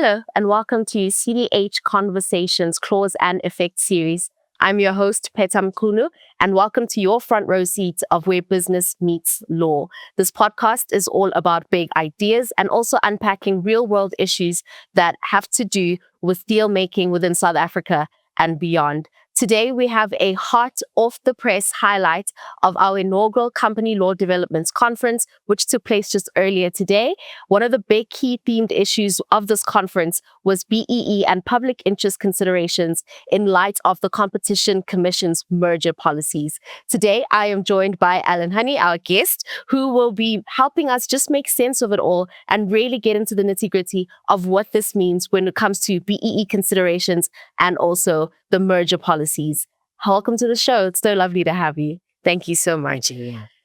Hello, and welcome to CDH Conversations Cause and Effect series. I'm your host, Phetha Mchunu, and welcome to your front row seat of where business meets law. This podcast is all about big ideas and also unpacking real-world issues that have to do with deal making within South Africa and beyond. Today, we have a hot off-the-press highlight of our inaugural Company Law Developments Conference, which took place just earlier today. One of the big key themed issues of this conference was BEE and public interest considerations in light of the Competition Commission's merger policies. Today, I am joined by Allan Hannie, our guest, who will be helping us just make sense of it all and really get into the nitty-gritty of what this means when it comes to BEE considerations and also the merger policies. Welcome to the show. It's so lovely to have you. Thank you so much.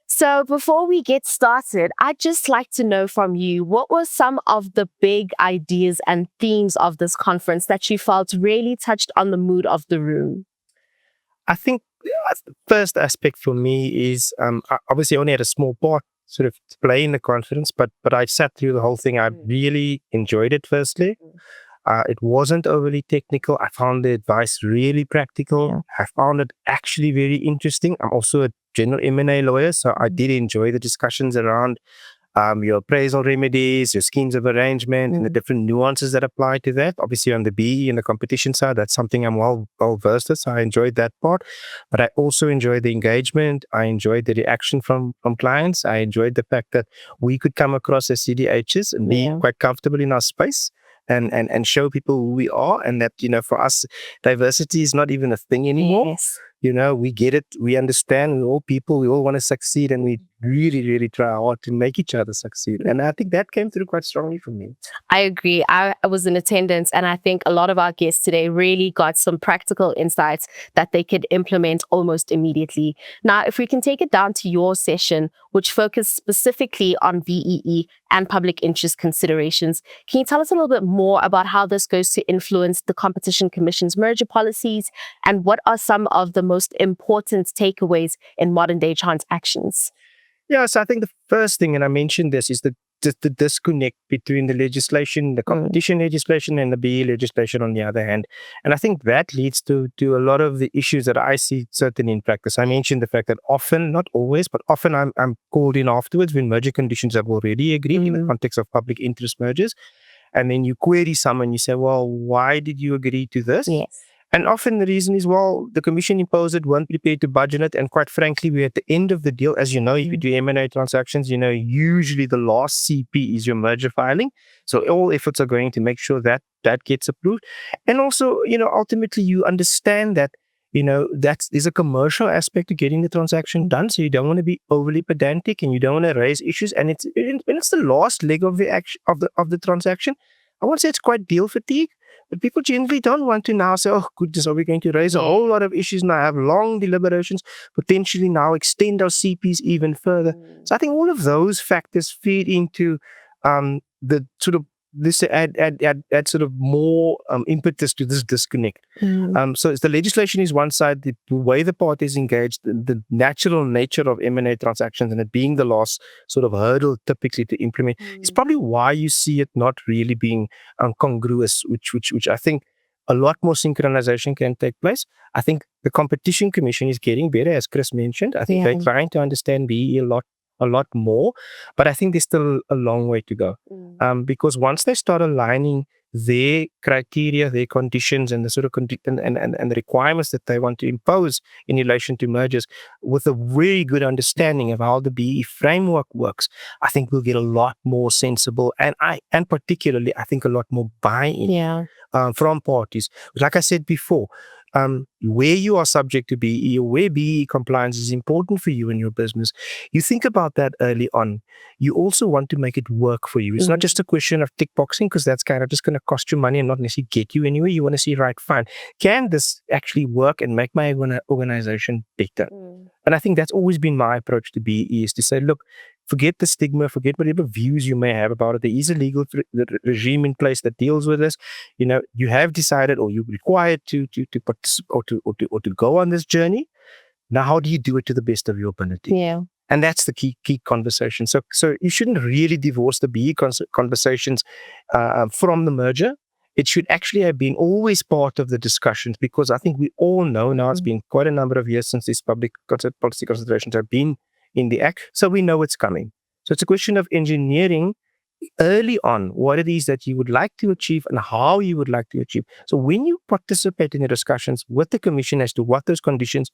So before we get started, I'd just like to know from you, what were some of the big ideas and themes of this conference that you felt really touched on the mood of the room? I think the first aspect for me is, I obviously only had a small part sort of to play in the conference, but I sat through the whole thing. I really enjoyed it, firstly. It wasn't overly technical. I found the advice really practical. I found it actually very interesting. I'm also a general M&A lawyer, so I did enjoy the discussions around your appraisal remedies, your schemes of arrangement, and the different nuances that apply to that. Obviously, on the BE and the competition side, that's something I'm well versed with, so I enjoyed that part. But I also enjoyed the engagement. I enjoyed the reaction from clients. I enjoyed the fact that we could come across as CDHs and be quite comfortable in our space. And show people who we are, and that, for us, diversity is not even a thing anymore. Yes. We get it, we understand, we're all people, we all want to succeed, and we really, really try hard to make each other succeed. And I think that came through quite strongly for me. I agree. I was in attendance, and I think a lot of our guests today really got some practical insights that they could implement almost immediately. Now, if we can take it down to your session, which focused specifically on BEE and public interest considerations, can you tell us a little bit more about how this goes to influence the Competition Commission's merger policies, and what are some of the most important takeaways in modern day transactions? Yeah, so I think the first thing, and I mentioned this, is the disconnect between the legislation, the competition legislation, and the BE legislation on the other hand. And I think that leads to a lot of the issues that I see certainly in practice. I mentioned the fact that often, not always, but often I'm called in afterwards when merger conditions have already agreed in the context of public interest mergers. And then you query someone, you say, well, why did you agree to this? Yes. And often the reason is, well, the commission imposed it, weren't prepared to budget it. And quite frankly, we're at the end of the deal. As you know, if you do M&A transactions, usually the last CP is your merger filing. So all efforts are going to make sure that that gets approved. And also, ultimately you understand that, there's a commercial aspect to getting the transaction done. So you don't want to be overly pedantic and you don't want to raise issues. And when it's the last leg of the action of the transaction, I won't say it's quite deal fatigue. But people generally don't want to now say, oh, goodness, are we going to raise a whole lot of issues now, have long deliberations, potentially now extend our CPs even further. So I think all of those factors feed into the sort of this add sort of more impetus to this disconnect. So the legislation is one side, the way the parties engaged, the natural nature of M&A transactions, and it being the last sort of hurdle typically to implement is probably why you see it not really being congruous, which I think a lot more synchronization can take place. I think the Competition Commission is getting better, as Chris mentioned. I think they're trying to understand BE a lot more, but I think there's still a long way to go. Because once they start aligning their criteria, their conditions, and the sort of and the requirements that they want to impose in relation to mergers with a very good understanding of how the BE framework works, I think we'll get a lot more sensible and particularly I think a lot more buy-in from parties. Like I said before, where you are subject to BE or where BE compliance is important for you in your business, you think about that early on. You also want to make it work for you. It's not just a question of tick boxing, because that's kind of just going to cost you money and not necessarily get you anywhere. You want to see, right, fine, can this actually work and make my organization better? And I think that's always been my approach to BE, is to say, look, forget the stigma, forget whatever views you may have about it. There is a legal regime in place that deals with this. You have decided, or you're required to participate or to go on this journey. Now, how do you do it to the best of your ability? Yeah. And that's the key conversation. So you shouldn't really divorce the BE conversations from the merger. it should actually have been always part of the discussions, because I think we all know now it's been quite a number of years since these policy considerations have been in the Act. So we know it's coming. So it's a question of engineering early on what it is that you would like to achieve and how you would like to achieve. So when you participate in the discussions with the Commission as to what those conditions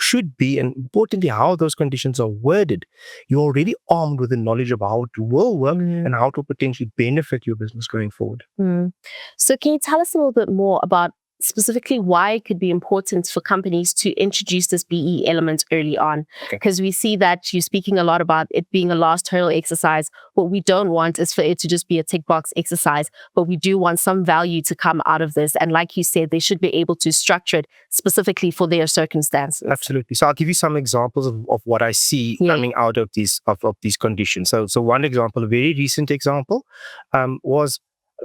should be, and importantly, how those conditions are worded, you're already armed with the knowledge of how it will work and how it will potentially benefit your business going forward. So can you tell us a little bit more about specifically why it could be important for companies to introduce this BE element early on? Because we see that you're speaking a lot about it being a last hurdle exercise. What we don't want is for it to just be a tick box exercise, but we do want some value to come out of this. And like you said, they should be able to structure it specifically for their circumstances. Absolutely. So I'll give you some examples of what I see coming out of these conditions. So one example, a very recent example, was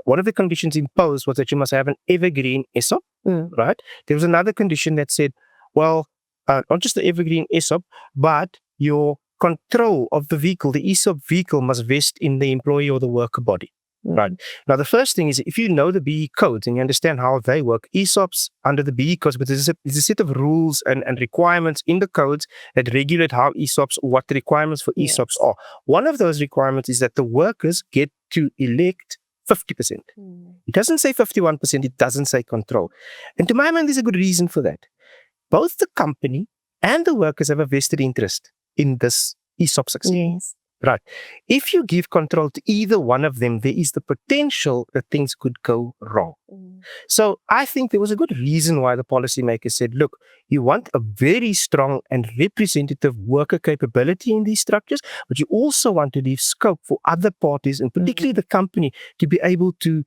one of the conditions imposed was that you must have an evergreen ESOP, right? There was another condition that said, well, not just the evergreen ESOP, but your control of the vehicle, the ESOP vehicle, must vest in the employee or the worker body. Right. Now, the first thing is, if you know the BE codes and you understand how they work, ESOPs under the BE codes, but there's a set of rules and requirements in the codes that regulate how ESOPs, what the requirements for ESOPs are. One of those requirements is that the workers get to elect 50%. It doesn't say 51%, it doesn't say control. And to my mind, there's a good reason for that. Both the company and the workers have a vested interest in this ESOP success. Yes. Right. If you give control to either one of them, there is the potential that things could go wrong. So I think there was a good reason why the policymakers said, look, you want a very strong and representative worker capability in these structures, but you also want to leave scope for other parties, and particularly the company, to be able to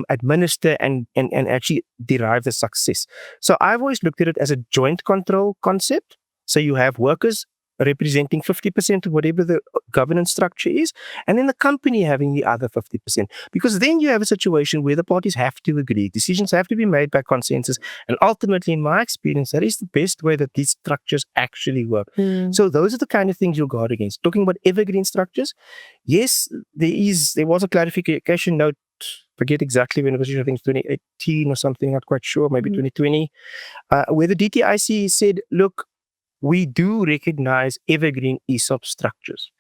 administer and actually derive the success. So I've always looked at it as a joint control concept. So you have workers representing 50% of whatever the governance structure is, and then the company having the other 50%. Because then you have a situation where the parties have to agree. Decisions have to be made by consensus. And ultimately, in my experience, that is the best way that these structures actually work. So those are the kind of things you'll guard against. Talking about evergreen structures, yes, there was a clarification note, forget exactly when it was, I think 2018 or something, not quite sure, maybe 2020, where the DTIC said, look, we do recognize evergreen ESOP structures.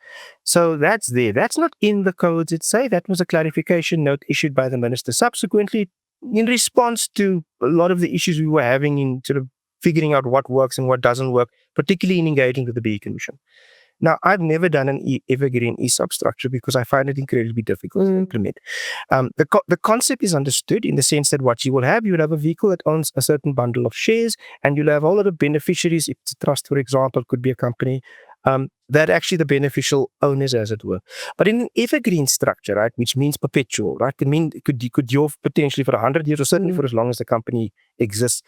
So that's there. That's not in the codes itself. That was a clarification note issued by the minister subsequently in response to a lot of the issues we were having in sort of figuring out what works and what doesn't work, particularly in engaging with the BE Commission. Now, I've never done an evergreen ESOP structure because I find it incredibly difficult to implement. The concept is understood in the sense that what you will have a vehicle that owns a certain bundle of shares, and you'll have a whole lot of beneficiaries. If it's a trust, for example, it could be a company, that actually the beneficial owners, as it were. But in an evergreen structure, right, which means perpetual, right, it could you potentially for 100 years or certainly for as long as the company exists,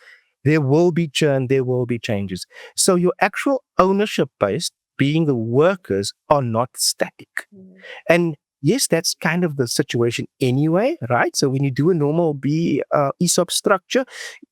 there will be churn, there will be changes. So your actual ownership base, being the workers, are not static. And yes, that's kind of the situation anyway, right? So when you do a normal ESOP structure,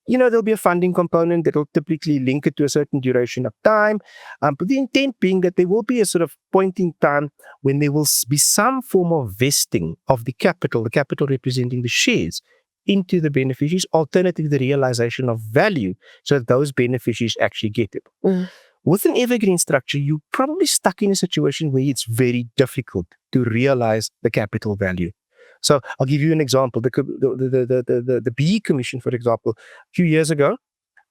there'll be a funding component that will typically link it to a certain duration of time. But the intent being that there will be a sort of point in time when there will be some form of vesting of the capital representing the shares, into the beneficiaries, alternatively the realization of value, so that those beneficiaries actually get it. With an evergreen structure, you're probably stuck in a situation where it's very difficult to realize the capital value. So I'll give you an example. The BE Commission, for example, a few years ago,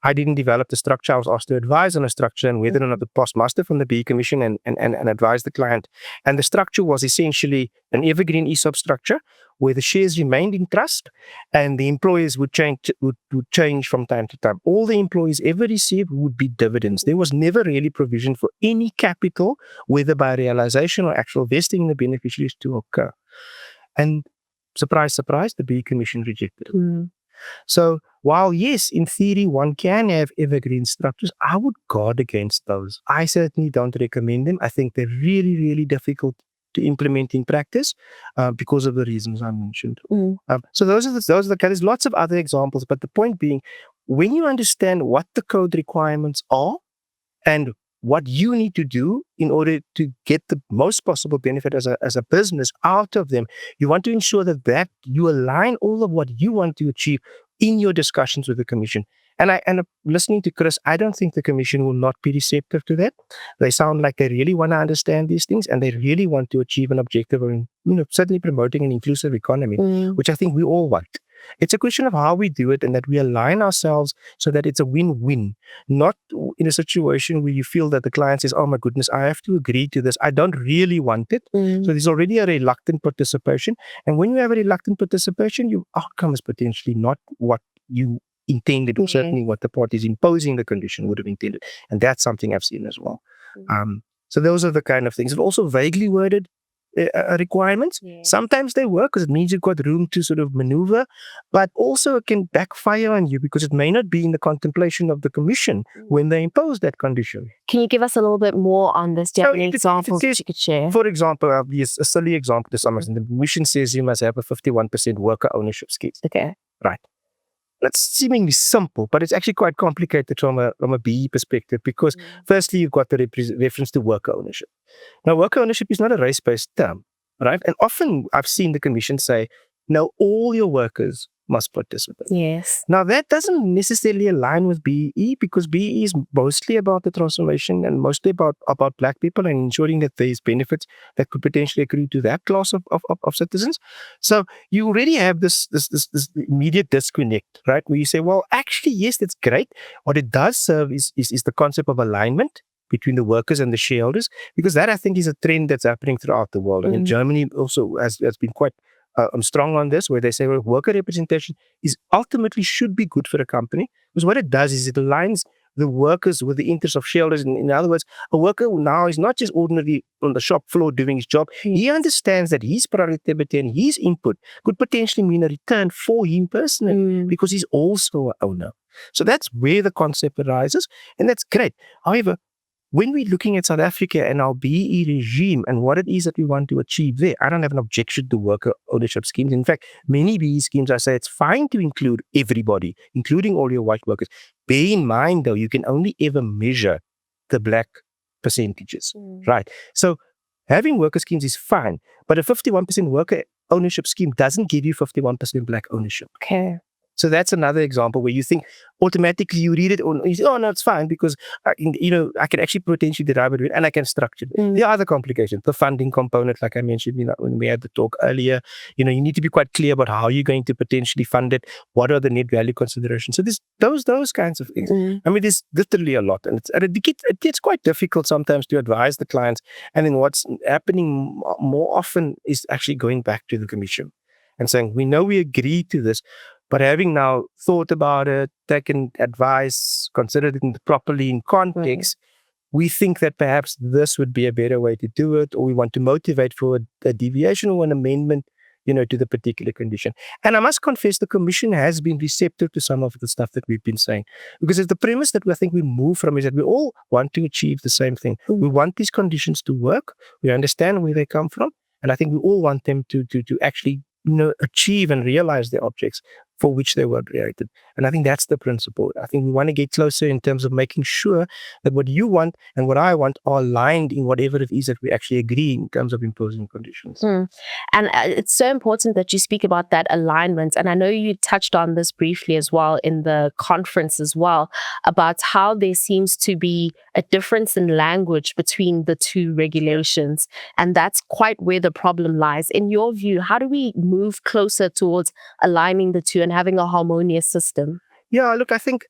I didn't develop the structure. I was asked to advise on a structure and whether or not to pass muster from the BE Commission and advise the client. And the structure was essentially an evergreen ESOP structure where the shares remained in trust and the employees would change from time to time. All the employees ever received would be dividends. There was never really provision for any capital, whether by realization or actual vesting in the beneficiaries, to occur. And surprise, surprise, the BE Commission rejected it. So while yes, in theory, one can have evergreen structures, I would guard against those. I certainly don't recommend them. I think they're really, really difficult to implement in practice because of the reasons I mentioned. So those are the there's lots of other examples, but the point being, when you understand what the code requirements are and what you need to do in order to get the most possible benefit as a business out of them. You want to ensure that you align all of what you want to achieve in your discussions with the commission. And listening to Chris, I don't think the commission will not be receptive to that. They sound like they really want to understand these things, and they really want to achieve an objective of, certainly promoting an inclusive economy, which I think we all want. It's a question of how we do it and that we align ourselves so that it's a win-win, not in a situation where you feel that the client says, oh my goodness, I have to agree to this. I don't really want it. So there's already a reluctant participation. And when you have a reluctant participation, your outcome is potentially not what you intended, or certainly what the parties imposing the condition would have intended. And that's something I've seen as well. So those are the kind of things. And also vaguely worded requirements. Sometimes they work because it means you've got room to sort of maneuver, but also it can backfire on you because it may not be in the contemplation of the commission when they impose that condition. Can you give us a little bit more on this? Do you have any examples that you could share? For example, I'll use a silly example to summarize. The commission says you must have a 51% worker ownership scheme. Okay. Right. That's seemingly simple, but it's actually quite complicated from a BE perspective because firstly, you've got the reference to worker ownership. Now, worker ownership is not a race-based term, right? And often I've seen the commission say, no, all your workers must participate. Yes. Now, that doesn't necessarily align with BEE because BEE is mostly about the transformation and mostly about Black people and ensuring that there's benefits that could potentially accrue to that class of citizens. So you already have this immediate disconnect, right? Where you say, well, actually, yes, that's great. What it does serve is the concept of alignment between the workers and the shareholders, because that, I think, is a trend that's happening throughout the world. And in Germany also has been quite strong on this, where they say, well, worker representation ultimately should be good for a company, because what it does is it aligns the workers with the interests of shareholders. In other words, a worker now is not just ordinarily on the shop floor doing his job. He understands that his productivity and his input could potentially mean a return for him personally, because he's also an owner. So that's where the concept arises, and that's great. However, when we're looking at South Africa and our BEE regime and what it is that we want to achieve there, I don't have an objection to worker ownership schemes. In fact, many BEE schemes, I say it's fine to include everybody, including all your white workers. Bear in mind, though, you can only ever measure the Black percentages, right? So having worker schemes is fine, but a 51% worker ownership scheme doesn't give you 51% Black ownership. Okay. So that's another example where you think automatically you read it and you say, oh, no, it's fine because, I can actually potentially derive it and I can structure it. There are other complications. The funding component, like I mentioned, when we had the talk earlier, you need to be quite clear about how you're going to potentially fund it. What are the net value considerations? So there's those kinds of things. I mean, there's literally a lot. And it gets quite difficult sometimes to advise the clients. And then what's happening more often is actually going back to the commission and saying, we know we agree to this, but having now thought about it, taken advice, considered it properly in context, we think that perhaps this would be a better way to do it, or we want to motivate for a deviation or an amendment, to the particular condition. And I must confess, the commission has been receptive to some of the stuff that we've been saying, because it's the premise that I think we move from is that we all want to achieve the same thing. We want these conditions to work. We understand where they come from, and I think we all want them to actually achieve and realize the objects for which they were created. And I think that's the principle. I think we want to get closer in terms of making sure that what you want and what I want are aligned in whatever it is that we actually agree in terms of imposing conditions. And it's so important that you speak about that alignment. And I know you touched on this briefly as well in the conference as well, about how there seems to be a difference in language between the two regulations. And that's quite where the problem lies. In your view, how do we move closer towards aligning the two and having a harmonious system? Yeah, look, I think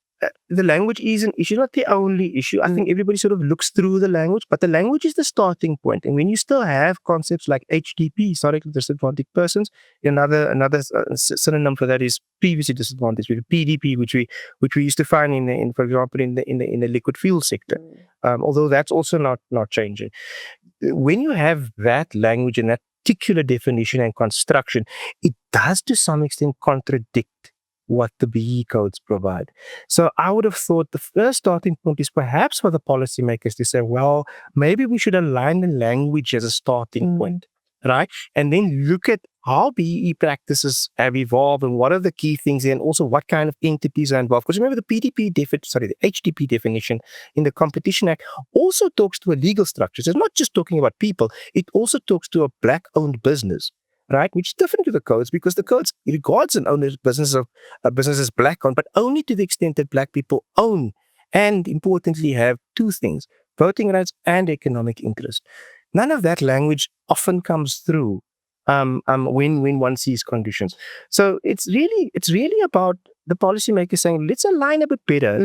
the language is an issue, not the only issue. I think everybody sort of looks through the language, but the language is the starting point. And when you still have concepts like HDP, historically disadvantaged persons, another synonym for that is previously disadvantaged, PDP, which we used to find in for example, in the liquid fuel sector. Although that's also not changing. When you have that language and that particular definition and construction, it does to some extent contradict what the BE codes provide. So I would have thought the first starting point is perhaps for the policymakers to say, well, maybe we should align the language as a starting point, right? And then look at how BEE practices have evolved and what are the key things and also what kind of entities are involved. Because remember the the HDP definition in the Competition Act also talks to a legal structure. So it's not just talking about people, it also talks to a black-owned business, right? Which is different to the codes because the codes regards an owner's business of a business as black-owned, but only to the extent that black people own and importantly have two things, voting rights and economic interest. None of that language often comes through when one sees conditions. So it's really about the policymakers saying, let's align a bit better.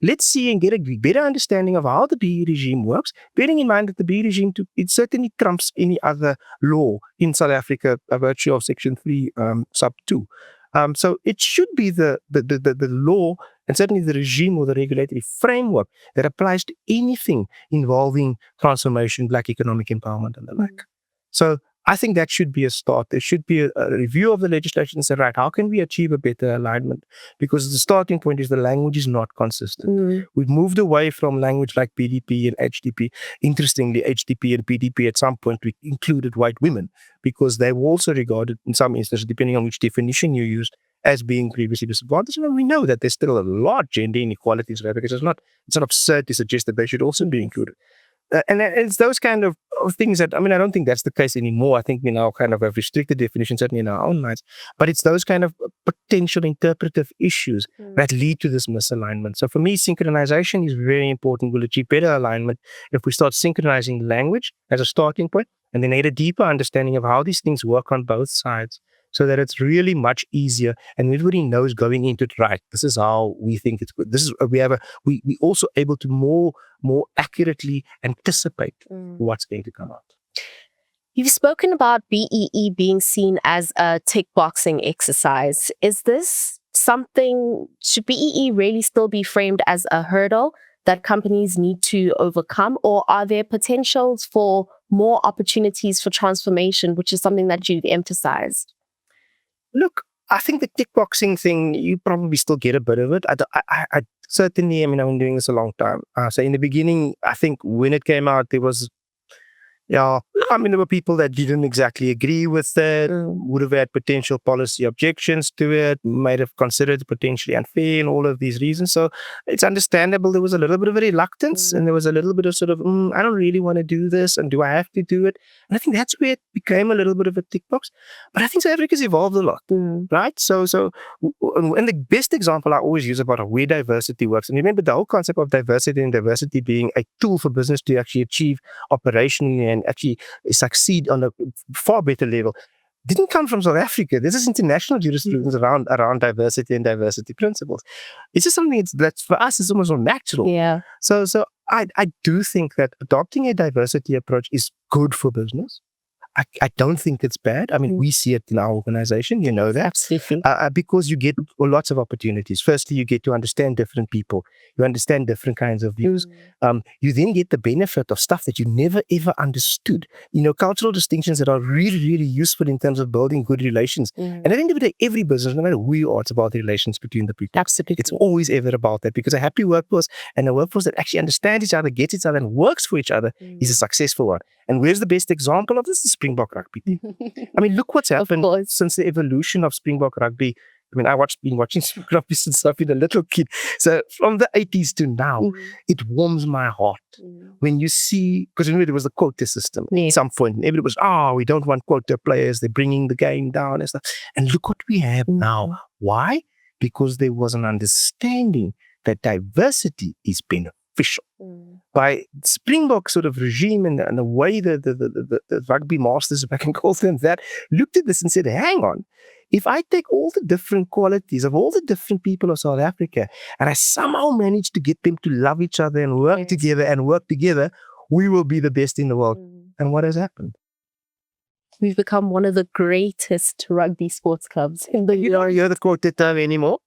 Let's see and get a better understanding of how the BE regime works, bearing in mind that the BE regime it certainly trumps any other law in South Africa by virtue of Section 3 sub 2. So it should be the law and certainly the regime or the regulatory framework that applies to anything involving transformation, black economic empowerment and the like. So I think that should be a start. There should be a review of the legislation and say, right, how can we achieve a better alignment? Because the starting point is the language is not consistent. We've moved away from language like BDP and HDP. Interestingly, HDP and BDP at some point we included white women because they were also regarded in some instances, depending on which definition you used, as being previously disadvantaged. And we know that there's still a lot of gender inequality in South Africa. So it's not absurd to suggest that they should also be included. And it's those kind of things that, I don't think that's the case anymore. I think we now kind of have restricted definitions, certainly in our own minds. But it's those kind of potential interpretive issues that lead to this misalignment. So for me, synchronization is very important. We'll achieve better alignment if we start synchronizing language as a starting point and then get a deeper understanding of how these things work on both sides, so that it's really much easier and everybody knows going into it, right, this is how we think it's good. This is we also able to more accurately anticipate what's going to come out. You've spoken about BEE being seen as a tick boxing exercise. Is this something, should BEE really still be framed as a hurdle that companies need to overcome, or are there potentials for more opportunities for transformation, which is something that you've emphasized? Look, I think the kickboxing thing, you probably still get a bit of it. I certainly, I've been doing this a long time. So in the beginning, I think when it came out, there was, there were people that didn't exactly agree with it, would have had potential policy objections to it, might have considered it potentially unfair and all of these reasons. So it's understandable there was a little bit of a reluctance and there was a little bit of sort of, I don't really want to do this and do I have to do it? And I think that's where it became a little bit of a tick box. But I think South Africa's evolved a lot, right? So, and the best example I always use about where diversity works, and remember the whole concept of diversity and diversity being a tool for business to actually achieve operationally and actually succeed on a far better level, didn't come from South Africa. This is international jurisprudence around diversity and diversity principles. It's just something that's for us is almost natural. Yeah. So I do think that adopting a diversity approach is good for business. I don't think it's bad. We see it in our organization, you know that. Absolutely. Because you get lots of opportunities. Firstly, you get to understand different people. You understand different kinds of views. You then get the benefit of stuff that you never ever understood. Cultural distinctions that are really, really useful in terms of building good relations. And at the end of the day, every business, no matter who you are, it's about the relations between the people. Absolutely. It's always ever about that, because a happy workforce and a workforce that actually understands each other, gets each other, and works for each other is a successful one. And where's the best example of this? The Springbok rugby team. Look what's happened since the evolution of Springbok rugby. I've been watching Springbok rugby since I've been a little kid. So from the 80s to now, it warms my heart when you see, because there was the quota system at some point. And everybody was, we don't want quota players. They're bringing the game down and stuff. And look what we have now. Why? Because there was an understanding that diversity is beneficial. By Springbok sort of regime and the way the rugby masters, if I can call them that, looked at this and said, hang on, if I take all the different qualities of all the different people of South Africa and I somehow manage to get them to love each other and work together, we will be the best in the world. And what has happened? We've become one of the greatest rugby sports clubs in the world. You don't hear the quote term anymore.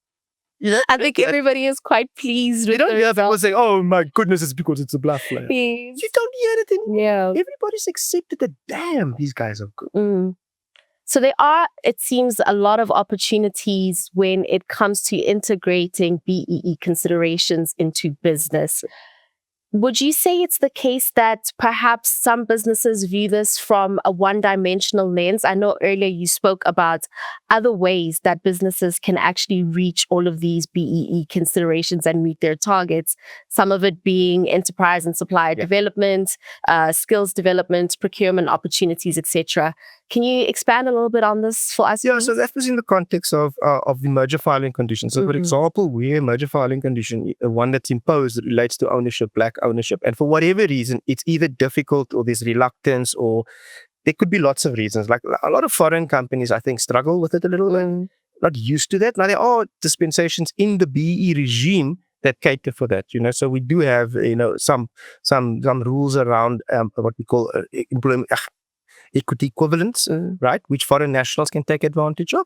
I think everybody is quite pleased with you don't hear people say, oh my goodness, it's because it's a black player. Yes. You don't hear it anymore. Yeah. Everybody's accepted that, damn, these guys are good. So there are, it seems, a lot of opportunities when it comes to integrating BEE considerations into business. Would you say it's the case that perhaps some businesses view this from a one-dimensional lens? I know earlier you spoke about other ways that businesses can actually reach all of these BEE considerations and meet their targets. Some of it being enterprise and supplier development, skills development, procurement opportunities, etc. Can you expand a little bit on this for us? Yeah, please? so that was in the context of the merger filing condition. So, for example, where merger filing condition, one that's imposed relates to ownership, black ownership, and for whatever reason, it's either difficult or there's reluctance, or there could be lots of reasons. Like a lot of foreign companies, I think, struggle with it a little bit, not used to that. Now, there are dispensations in the BE regime that cater for that, So we do have, some rules around what we call employment equity equivalence, right, which foreign nationals can take advantage of.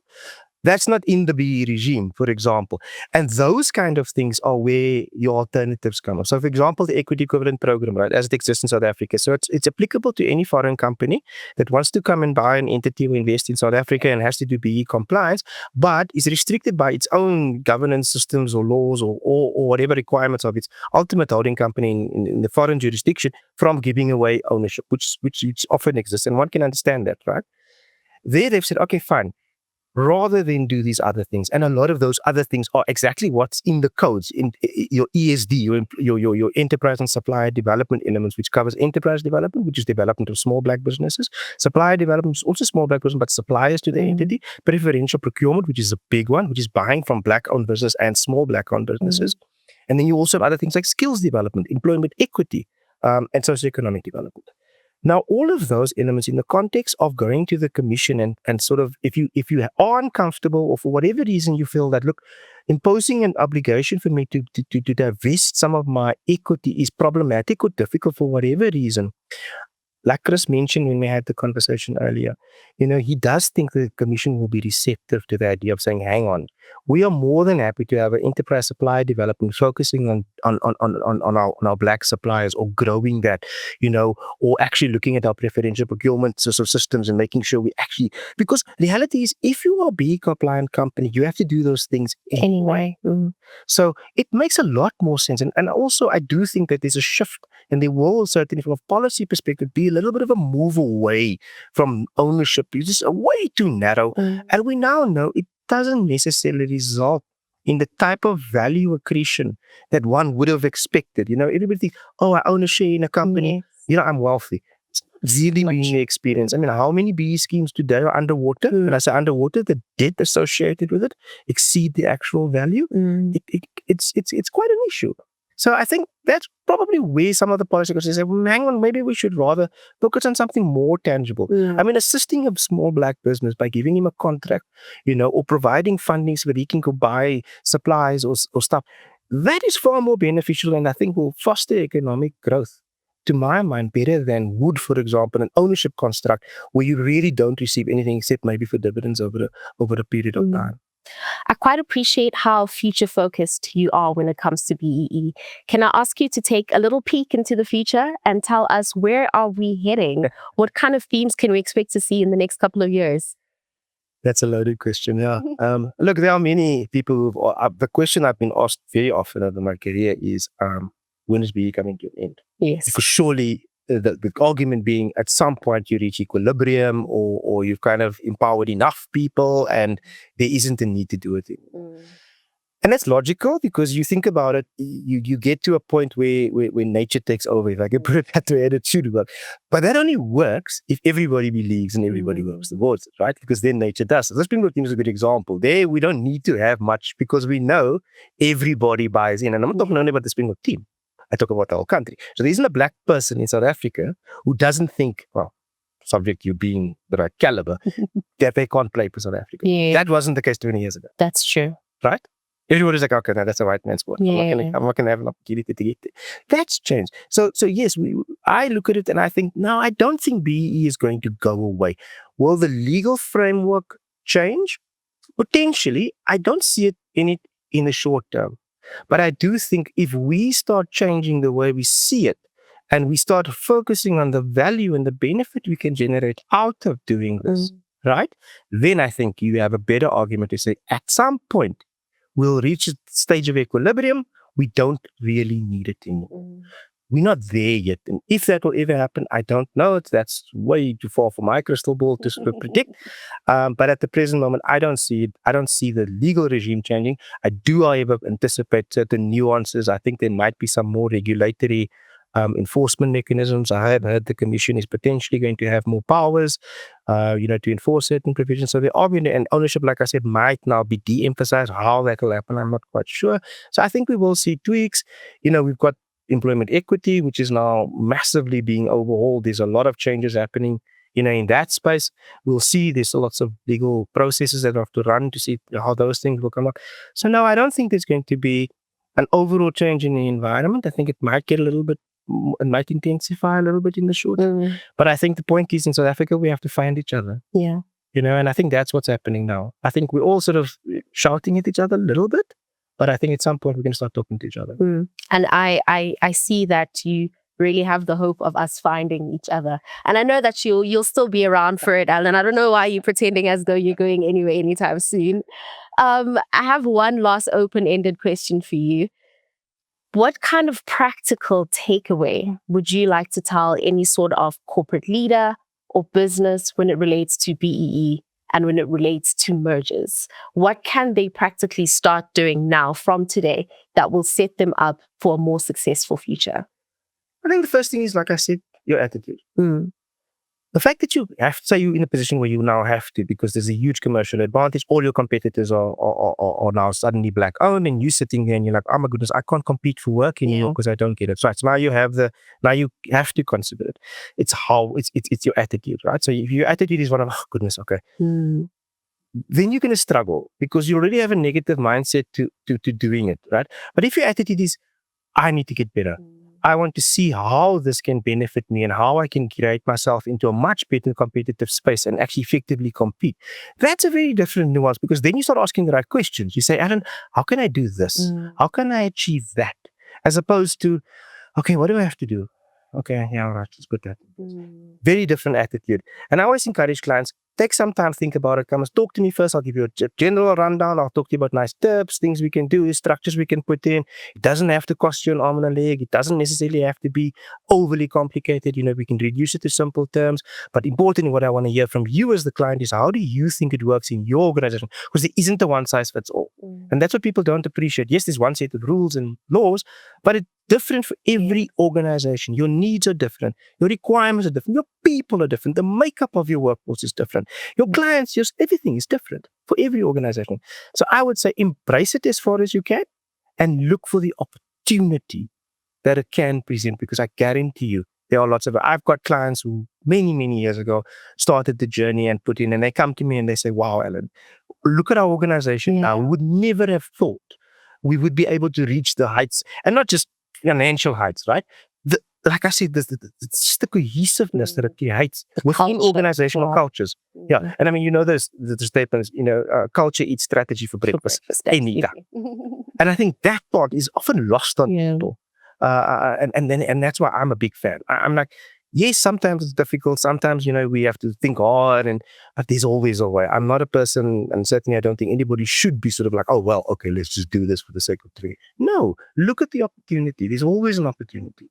That's not in the BE regime, for example. And those kind of things are where your alternatives come up. So, for example, the equity equivalent program, right, as it exists in South Africa. So it's applicable to any foreign company that wants to come and buy an entity or invest in South Africa and has to do BE compliance, but is restricted by its own governance systems or laws or whatever requirements of its ultimate holding company in the foreign jurisdiction from giving away ownership, which often exists. And one can understand that, right? There they've said, okay, fine, rather than do these other things. And a lot of those other things are exactly what's in the codes, in your ESD, your enterprise and supplier development elements, which covers enterprise development, which is development of small black businesses, supplier development, which is also small black business, but suppliers to the entity, preferential procurement, which is a big one, which is buying from black-owned business and small black-owned businesses. And then you also have other things like skills development, employment equity, and socioeconomic development. Now, all of those elements in the context of going to the commission and sort of, if you are uncomfortable or for whatever reason you feel that, look, imposing an obligation for me to divest some of my equity is problematic or difficult for whatever reason, like Chris mentioned when we had the conversation earlier, he does think the commission will be receptive to the idea of saying, hang on, we are more than happy to have an enterprise supplier development focusing on our black suppliers or growing that, or actually looking at our preferential procurement systems and making sure we actually, because reality is, if you are a BE compliant company, you have to do those things anyway. So it makes a lot more sense. And also, I do think that there's a shift, and there will certainly, from a policy perspective, be a little bit of a move away from ownership. It's just way too narrow. And we now know it doesn't necessarily result in the type of value accretion that one would have expected. Everybody thinks, oh, I own a share in a company. I'm wealthy. It's really being the experience. I mean, how many BE schemes today are underwater? When I say underwater, the debt associated with it exceed the actual value. It's quite an issue. So I think that's probably where some of the policymakers say, well, hang on, maybe we should rather focus on something more tangible. I mean, assisting a small black business by giving him a contract, or providing funding so that he can go buy supplies or stuff. That is far more beneficial, and I think will foster economic growth, to my mind, better than would, for example, an ownership construct where you really don't receive anything except maybe for dividends over a period of time. I quite appreciate how future-focused you are when it comes to BEE. Can I ask you to take a little peek into the future and tell us, where are we heading? What kind of themes can we expect to see in the next couple of years? That's a loaded question, yeah. Look, there are many people the question I've been asked very often over my career is, when is BEE coming to an end? Yes. Because surely the argument being, at some point you reach equilibrium, or you've kind of empowered enough people and there isn't a need to do it anymore. And that's logical, because you think about it, you get to a point where nature takes over, if I can put it that way, and it should work. But that only works if everybody believes and everybody works towards it, right? Because then nature does. So the Springbok team is a good example. There, we don't need to have much, because we know everybody buys in. And I'm not talking only about the Springbok team. I talk about the whole country. So there isn't a black person in South Africa who doesn't think, well, subject you being the right caliber, that they can't play for South Africa. Yeah. That wasn't the case 20 years ago. That's true. Right? Everybody's like, okay, no, that's a white man's sport. Yeah. I'm not going to have an opportunity to get there. That's changed. So yes, I look at it and I think, no, I don't think BEE is going to go away. Will the legal framework change? Potentially. I don't see it in the short term. But I do think if we start changing the way we see it, and we start focusing on the value and the benefit we can generate out of doing this, right? Then I think you have a better argument to say, at some point, we'll reach a stage of equilibrium. We don't really need it anymore. we're not there yet. And if that will ever happen, I don't know. That's way too far for my crystal ball to sort of predict. But at the present moment, I don't see it. I don't see the legal regime changing. I do, however, anticipate certain nuances. I think there might be some more regulatory enforcement mechanisms. I have heard the commission is potentially going to have more powers, to enforce certain provisions. So there are, and ownership, like I said, might now be de-emphasized. How that will happen, I'm not quite sure. So I think we will see tweaks. We've got employment equity, which is now massively being overhauled. There's a lot of changes happening, in that space. We'll see there's lots of legal processes that have to run to see how those things will come up. So no, I don't think there's going to be an overall change in the environment. I think it might get a little bit, it might intensify a little bit in the short term. But I think the point is, in South Africa, we have to find each other. Yeah. And I think that's what's happening now. I think we're all sort of shouting at each other a little bit, but I think at some point we're going to start talking to each other. And I see that you really have the hope of us finding each other. And I know that you'll still be around for it, Allan. I don't know why you're pretending as though you're going anywhere anytime soon. I have one last open-ended question for you. What kind of practical takeaway would you like to tell any sort of corporate leader or business when it relates to BEE and when it relates to mergers? What can they practically start doing now from today that will set them up for a more successful future? I think the first thing is, like I said, your attitude. The fact that you have to say you're in a position where you now have to, because there's a huge commercial advantage. All your competitors are now suddenly black owned, and you're sitting there and you're like, oh my goodness, I can't compete for work anymore because I don't get it. So now you have to consider it. It's your attitude, right? So if your attitude is one of, oh goodness, okay, then you're going to struggle because you already have a negative mindset to doing it, right? But if your attitude is, I need to get better. I want to see how this can benefit me and how I can create myself into a much better competitive space and actually effectively compete. That's a very different nuance, because then you start asking the right questions. You say, Allan, how can I do this? How can I achieve that? As opposed to, okay, what do I have to do? Okay, yeah, all right, let's put that. Very different attitude. And I always encourage clients, take some time, think about it. Come and talk to me first. I'll give you a general rundown. I'll talk to you about nice tips, things we can do, structures we can put in. It doesn't have to cost you an arm and a leg. It doesn't necessarily have to be overly complicated. We can reduce it to simple terms. But importantly, what I want to hear from you as the client is, how do you think it works in your organization? Because there isn't a one size fits all. And that's what people don't appreciate. Yes, there's one set of rules and laws, but it's different for every organization. Your needs are different. Your requirements are different. Your people are different. The makeup of your workforce is different. Your clients, everything is different for every organization. So I would say embrace it as far as you can and look for the opportunity that it can present, because I guarantee you there are lots of it. I've got clients who many, many years ago started the journey and put in, and they come to me and they say, wow, Allan, look at our organization now. We would never have thought we would be able to reach the heights, and not just financial heights, right? Like I said, it's just the cohesiveness that it creates within organizational cultures. Yeah. And I mean, there's the statements, culture eats strategy for breakfast. Anytime. And I think that part is often lost on people. And that's why I'm a big fan. I'm like, yes, sometimes it's difficult. Sometimes, we have to think hard, but there's always a way. I'm not a person, and certainly I don't think anybody should be sort of like, oh, well, okay, let's just do this for the sake of doing it. No, look at the opportunity. There's always an opportunity.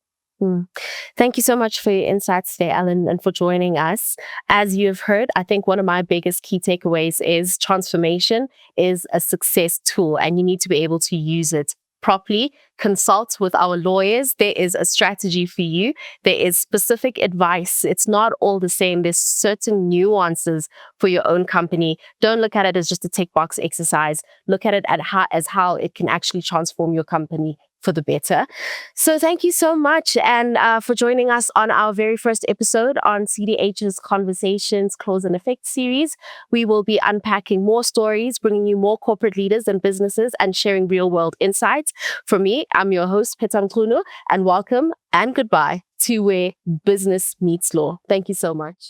Thank you so much for your insights today, Allan, and for joining us. As you have heard, I think one of my biggest key takeaways is transformation is a success tool, and you need to be able to use it properly. Consult with our lawyers. There is a strategy for you. There is specific advice. It's not all the same. There's certain nuances for your own company. Don't look at it as just a tick box exercise. Look at it as how it can actually transform your company for the better. So thank you so much, and for joining us on our very first episode on CDH's Conversations Cause and Effect series. We will be unpacking more stories, bringing you more corporate leaders and businesses, and sharing real world insights. For me, I'm your host, Phetha Mchunu, and welcome and goodbye to Where Business Meets Law. Thank you so much.